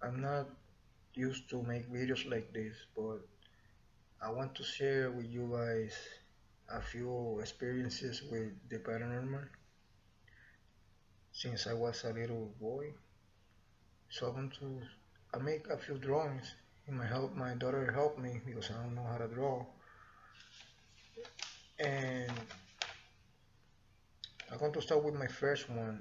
I'm not used to make videos like this, but I want to share with you guys a few experiences with the paranormal since I was a little boy. So I make a few drawings. My daughter helped me because I don't know how to draw. And I'm going to start with my first one.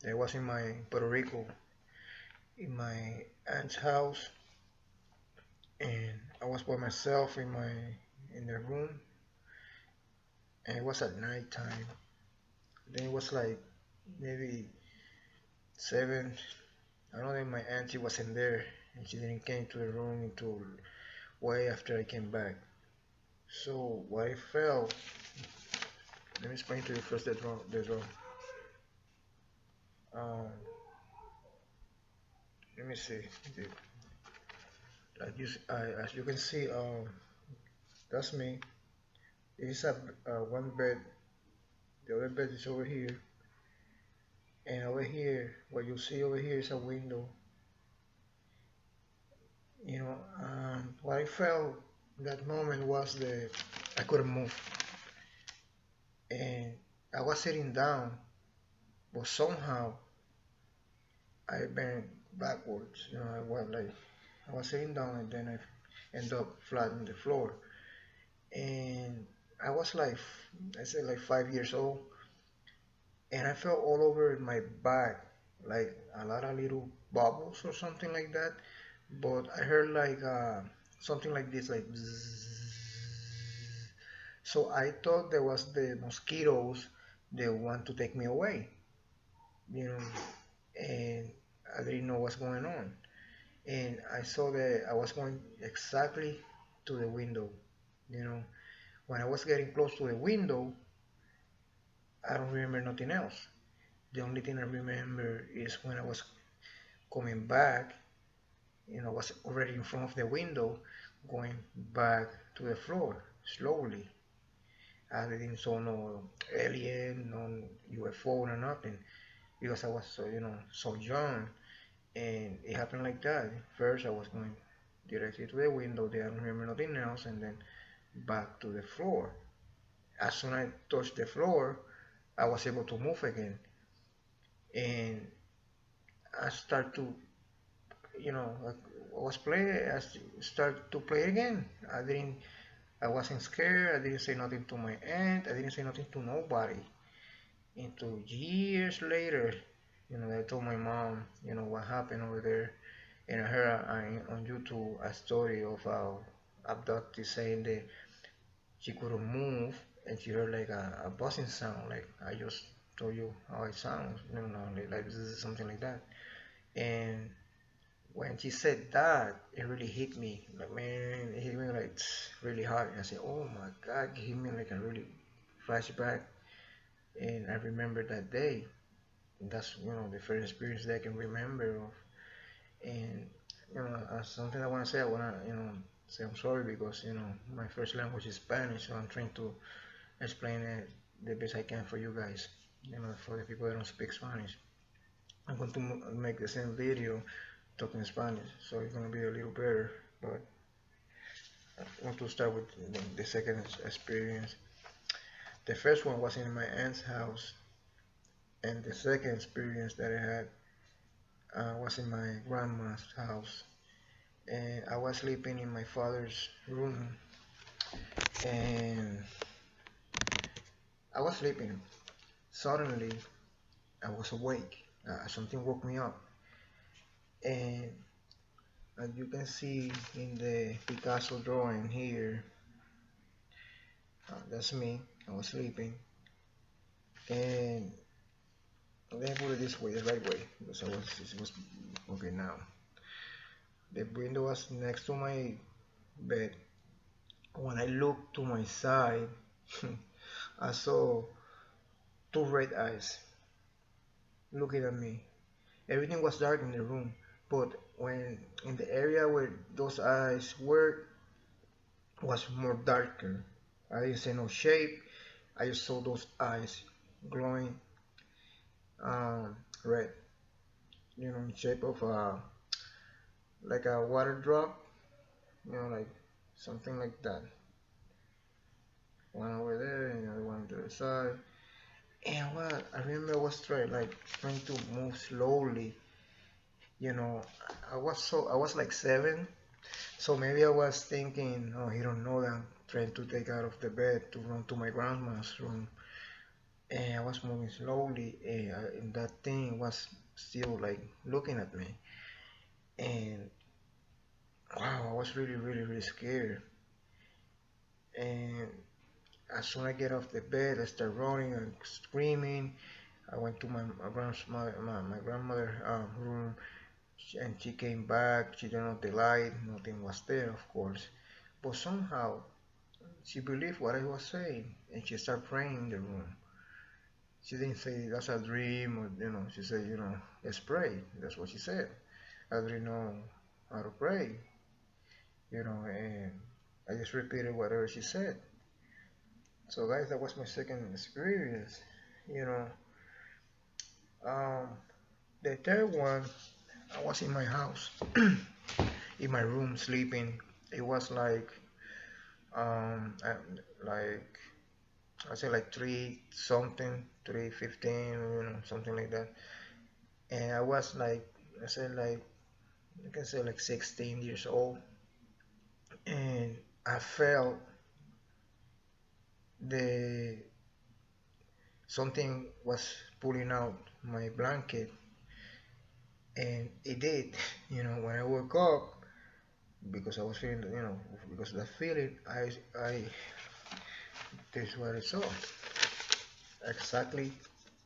It was in my Puerto Rico, in my aunt's house, and I was by myself in the room, and it was at night time. Then it was like maybe 7. I know that my auntie wasn't there, and she didn't came to the room until way after I came back. So what I felt, let me explain to you first the draw. Um, Let me see. As you can see, that's me. This is one bed. The other bed is over here, and over here, what you see over here is a window. What I felt that moment was that I couldn't move, and I was sitting down, but somehow I bent backwards. I was sitting down, and then I end up flat on the floor, and I was like, I said like 5 years old, and I felt all over my back, like a lot of little bubbles or something like that. But I heard like something like this, like bzzz. So I thought there was the mosquitoes they want to take me away, you know, and I didn't know what's going on. And I saw that I was going exactly to the window, you know. When I was getting close to the window, I don't remember nothing else. The only thing I remember is when I was coming back, I was already in front of the window, going back to the floor slowly. I didn't saw no alien, no UFO, or nothing because I was so young, and it happened like that. First, I was going directly to the window. Then I don't remember nothing else, and then back to the floor. As soon as I touched the floor, I was able to move again, and I start to I was playing. I start to play again. I wasn't scared. I didn't say nothing to my aunt. I didn't say nothing to nobody. Until years later, I told my mom, what happened over there, and I heard on YouTube a story of how abductee saying that she couldn't move, and she heard like a buzzing sound, like I just told you how it sounds, like something like that. And when she said that, it really hit me. Like, man, it hit me like really hard. And I said, oh my God, it hit me like a really flashback. And I remember that day. And that's, the first experience that I can remember of. And, something I want to say, I want to, say I'm sorry because, my first language is Spanish. So I'm trying to explain it the best I can for you guys, for the people that don't speak Spanish. I'm going to make the same video talking Spanish, so it's gonna be a little better. But I want to start with the second experience. The first one was in my aunt's house, and the second experience that I had was in my grandma's house. And I was sleeping in my father's room, and I was sleeping. Suddenly, I was awake. Something woke me up, and as you can see in the Picasso drawing here, that's me. I was sleeping, and let me put it this way, the right way, because it was okay now. The window was next to my bed. When I looked to my side, I saw two red eyes looking at me. Everything was dark in the room, but when in the area where those eyes were was more darker. I didn't see no shape. I just saw those eyes glowing red, in shape of like a water drop, like something like that. One over there and the other one to the side. And what I remember I was trying to move slowly. You know, I was like 7, so maybe I was thinking, oh, he don't know that I'm trying to take out of the bed to run to my grandma's room, and I was moving slowly, and that thing was still like looking at me, and wow, I was really, really, really scared. And as soon as I get off the bed, I start running and screaming. I went to my grandmother room, and she came back. She turned on the light. Nothing was there, of course. But somehow she believed what I was saying, and she started praying in the room. She didn't say that's a dream, or she said, let's pray. That's what she said. I didn't know how to pray, and I just repeated whatever she said. So guys, that was my second experience. You know, um, the third one, I was in my house, in my room sleeping. It was like I say like 3 something, 3:15, something like that. And I was like, I said like, I can say like 16 years old, and I felt the something was pulling out my blanket, and it did. When I woke up, because I was feeling, because of that feeling, I, this is what I saw, exactly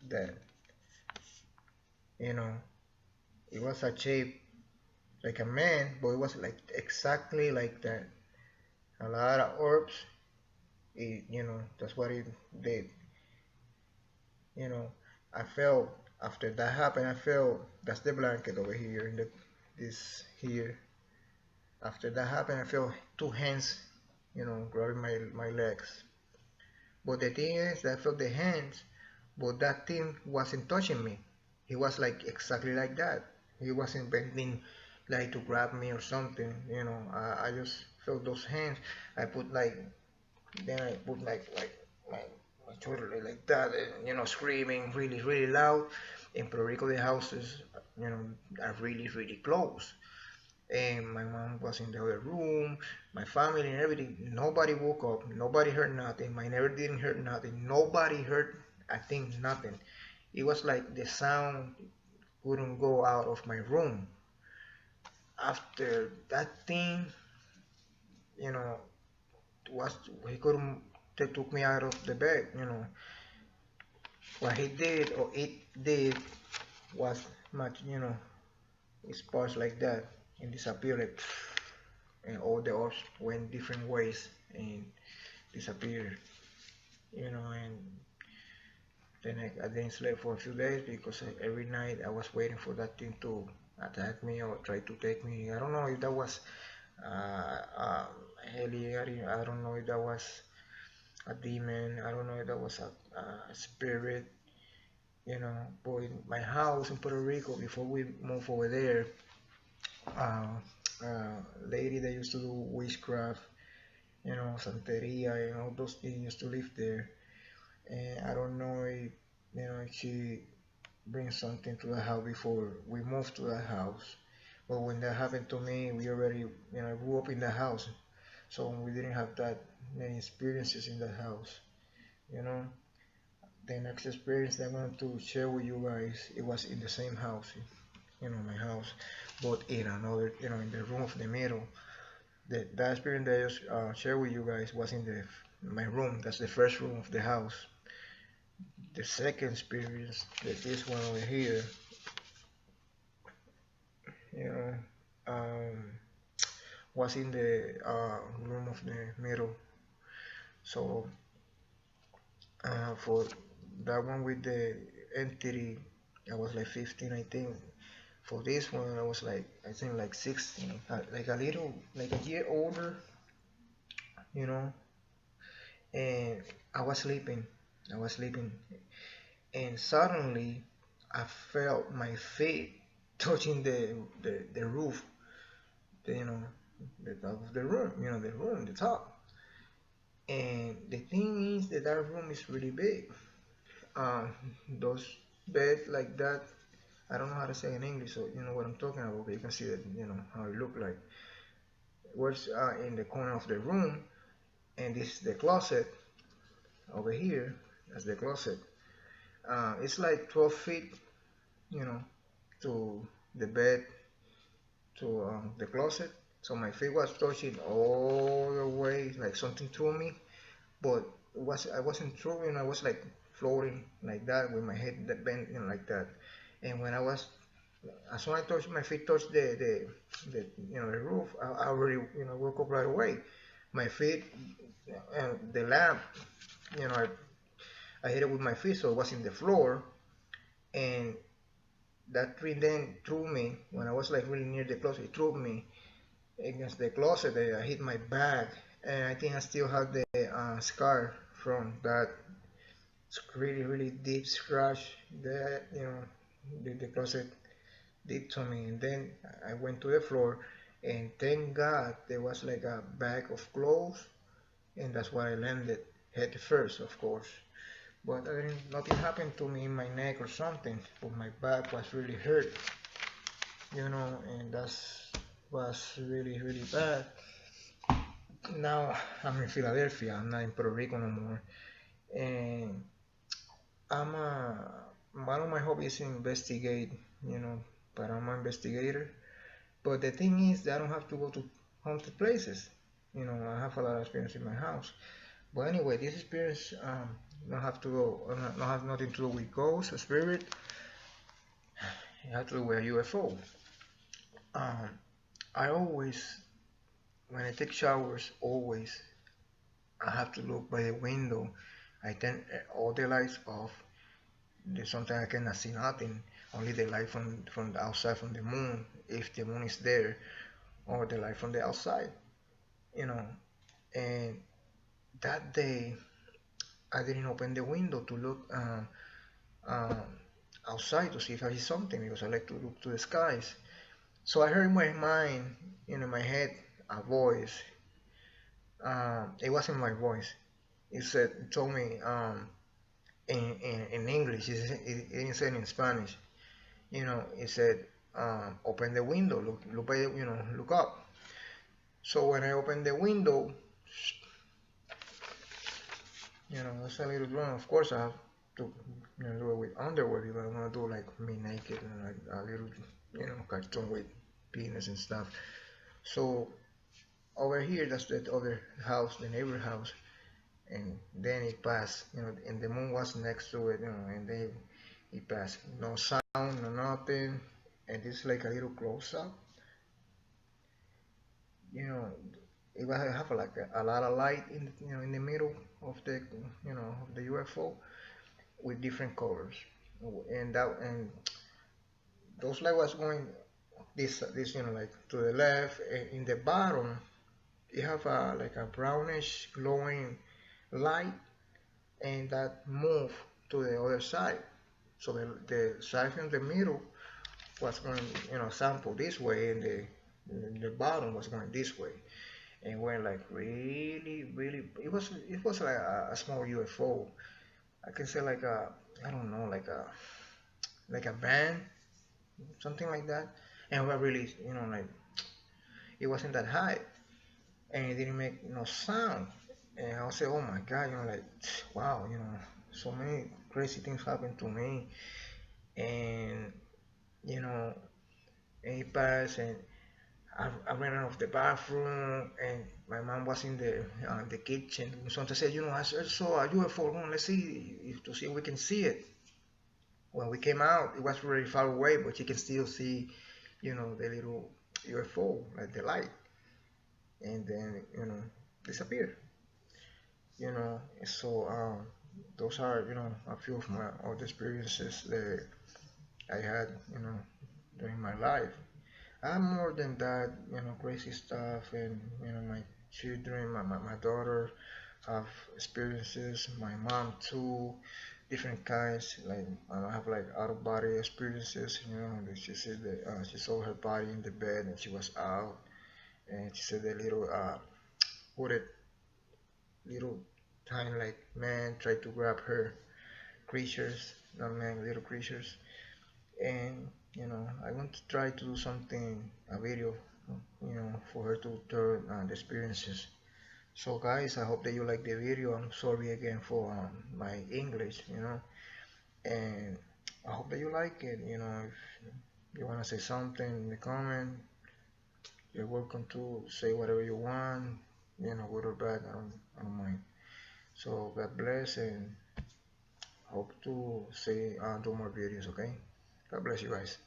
that. You know, it was a shape like a man, but it was like exactly like that. A lot of orbs. That's what it did. You know, I felt after that happened. I felt that's the blanket over here in the this here. After that happened, I felt two hands, grabbing my legs. But the thing is, that I felt the hands, but that thing wasn't touching me. He was like exactly like that. He wasn't bending like to grab me or something. I just felt those hands. I put like Then I put my, my shoulder like that, and, screaming really, really loud. In Puerto Rico, the houses, are really, really close. And my mom was in the other room, my family and everything. Nobody woke up. Nobody heard nothing. My neighbor didn't hear nothing. Nobody heard, I think, nothing. It was like the sound couldn't go out of my room. After that thing, you know, was he couldn't they took me out of the bed. What he did or it did was much, it sparks like that and disappeared, like, and all the orbs went different ways and disappeared, and then I didn't sleep for a few days because every night I was waiting for that thing to attack me or try to take me. I don't know if that was alien. I don't know if that was a demon. I don't know if that was a spirit. But in my house in Puerto Rico, before we moved over there, uh, lady that used to do witchcraft, Santeria, and all those things used to live there. And I don't know if she brings something to the house before we moved to the house. But when that happened to me, we already, grew up in the house. So we didn't have that many experiences in the house, you know. The next experience that I want to share with you guys, it was in the same house, my house, but in another, in the room of the middle. That experience that I just shared with you guys was in my room. That's the first room of the house. The second experience, this one over here, you know, um, was in the room of the middle. So for that one with the entity, I was like 15, I think. For this one, I was like, I think like 16, like a little, like a year older, you know. And I was sleeping. I was sleeping, and suddenly I felt my feet touching the roof. the top of the room, the room, the top. And the thing is that that room is really big. Um, those beds like that, I don't know how to say in English, so you know what I'm talking about. But you can see that, how it look like. Was in the corner of the room, and this is the closet over here. That's the closet. It's like 12 feet, you know, to the bed, to the closet. So my feet was touching all the way, like something threw me, but I wasn't throwing. I was like floating like that with my head that bent, like that. And when I was, as soon as I touched my feet touched the roof, I already woke up right away. My feet and the lamp, I hit it with my feet, so it was in the floor, and that tree then threw me when I was like really near the closet. It threw me against the closet. I hit my back, and I think I still have the scar from that really really deep scratch that the closet did to me. And then I went to the floor, and thank God there was like a bag of clothes, and that's where I landed head first, of course. But nothing happened to me in my neck or something, but my back was really hurt, and that was really, really bad. Now I'm in Philadelphia, I'm not in Puerto Rico no more, and one of my hobbies is investigate, paranormal investigator. But the thing is that I don't have to go to haunted places. I have a lot of experience in my house. But anyway, this experience don't have to go, not have nothing to do with ghosts or spirit. It has to do with a UFO. Um, I always, when I take showers, always I have to look by the window. I turn all the lights off. Sometimes I cannot see nothing. Only the light from the outside from the moon, if the moon is there, or the light from the outside. You know. And that day, I didn't open the window to look um, outside to see if I see something because I like to look to the skies. So I heard in my mind, in my head, a voice. It wasn't my voice. It told me in English. It didn't say it in Spanish. It said, open the window, look by the, look up. So when I opened the window, it's a little wrong. Of course, I have to, do it with underwear if I want to do like me naked and like a little, cartoon with penis and stuff. So over here, that's the other house, the neighbor house, and then it passed, and the moon was next to it, and then it passed. No sound, no nothing, and it's like a little close up, you know. It was have like a lot of light in the middle of the of the UFO with different colors, and those light was going this like to the left, and in the bottom you have like a brownish glowing light, and that move to the other side. So the side from the middle was going, sample this way, and the bottom was going this way, and went like really, really. It was like a small UFO. I can say like I don't know, like a band, something like that. And we really, like it wasn't that high, and it didn't make no sound. And I was say, oh my God, like wow, so many crazy things happened to me, and you know, and it passed, and I ran out of the bathroom, and my mom was in the kitchen. So I said, I saw a UFO. Let's see to see if we can see it. When we came out, it was very far away, but you can still see, the little UFO, like the light, and then disappear. So those are a few of my other experiences that I had, during my life. I'm more than that, crazy stuff, and my children, my daughter have experiences, my mom too, different kinds. Like I have like out of body experiences, that she said that she saw her body in the bed and she was out. and she said the little hooded little tiny like man tried to grab her creatures, not man, little creatures. And I want to try to do something, a video, for her to tell the experiences. So guys, I hope that you like the video. I'm sorry again for my English, and I hope that you like it. If you want to say something in the comment, you're welcome to say whatever you want, good or bad. I don't mind. So God bless, and hope to see do more videos. Okay, God bless you guys.